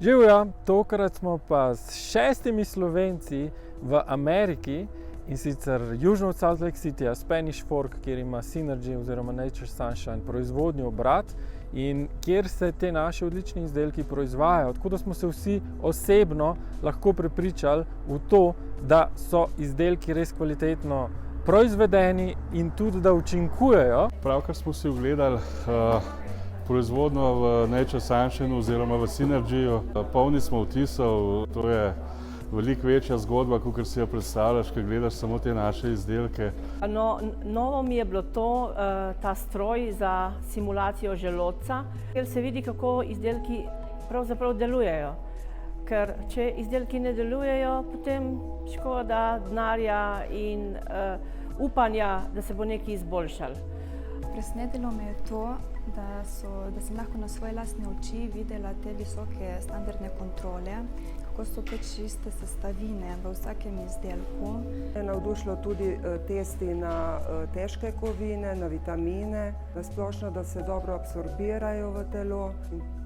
Živjo, tokrat smo pa s 6 Slovenci v Ameriki, in sicer južno od Salt Lake Cityja, Spanish Fork, kjer ima Synergy oziroma Nature Sunshine proizvodni obrat in kjer se te naši odlični izdelki proizvajajo. Tako da smo se vsi osebno lahko prepričali v to, da so izdelki res kvalitetno proizvedeni in tudi da učinkujejo. Pravkar smo si ogledali proizvodnjo v Nature Sunshine oziroma v Synergyju. Polni smo vtisov, to je veliko večja zgodba, kot si jo predstavljaš, ko gledaš samo te naše izdelke. Novo mi je bilo to, ta stroj za simulacijo želodca, kjer se vidi, kako izdelki pravzaprav delujejo. Ker če izdelki ne delujejo, potem škoda denarja in upanja, da se bo nekaj izboljšalo. Presenetilo me je to, da sem lahko na svoje lastne oči videla te visoke standardne kontrole, kako so te čiste sestavine v vsakem izdelku. Je navdušilo tudi testi na težke kovine, na vitamine, na splošno, da se dobro absorbirajo v telo.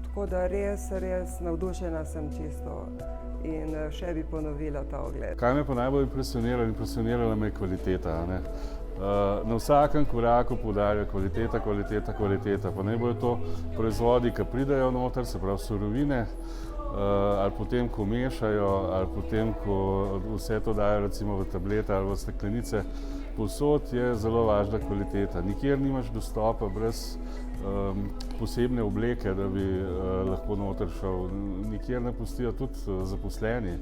Tako da res navdušena sem čisto in še bi ponovila ta ogled. Kaj me pa najbolj impresionirala me je kvaliteta. Na vsakem koraku poudarja kvaliteta, pa naj bojo to proizvodi, ki pridejo noter, se pravi surovine, ali potem, ko mešajo, ali potem, ko vse to dajo recimo v tablete ali v steklenice. Povsod je zelo važna kvaliteta. Nikjer nimaš dostopa brez posebne obleke, da bi lahko noter šel. Nikjer ne pustijo tudi zaposleni.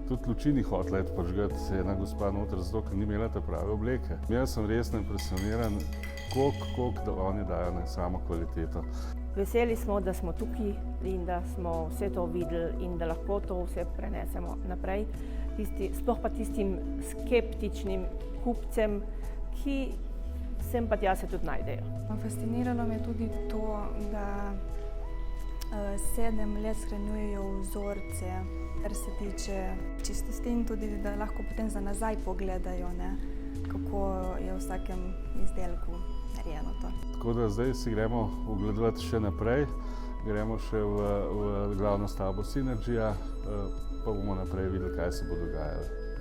Tudi luči ni hotela iti prižgati ena gospa noter, zato ker ni imela te prave obleke. Jaz sem res impresioniran, koliko da oni dajo na samo kvaliteto. Veseli smo, da smo tukaj in da smo vse to videli in da lahko to vse prenesemo naprej. Sploh pa tistim skeptičnim kupcem, ki sem pa tja se tudi najdejo. Fasciniralo me tudi to, da 7 let shranjujejo vzorce, kar se tiče čistosti in tudi, da lahko potem za nazaj pogledajo, kako je v vsakem izdelku narejeno to. Tako da zdaj si gremo ogledovati še naprej, gremo še v glavno stavbo Synergyja, pa bomo naprej videli, kaj se bo dogajalo.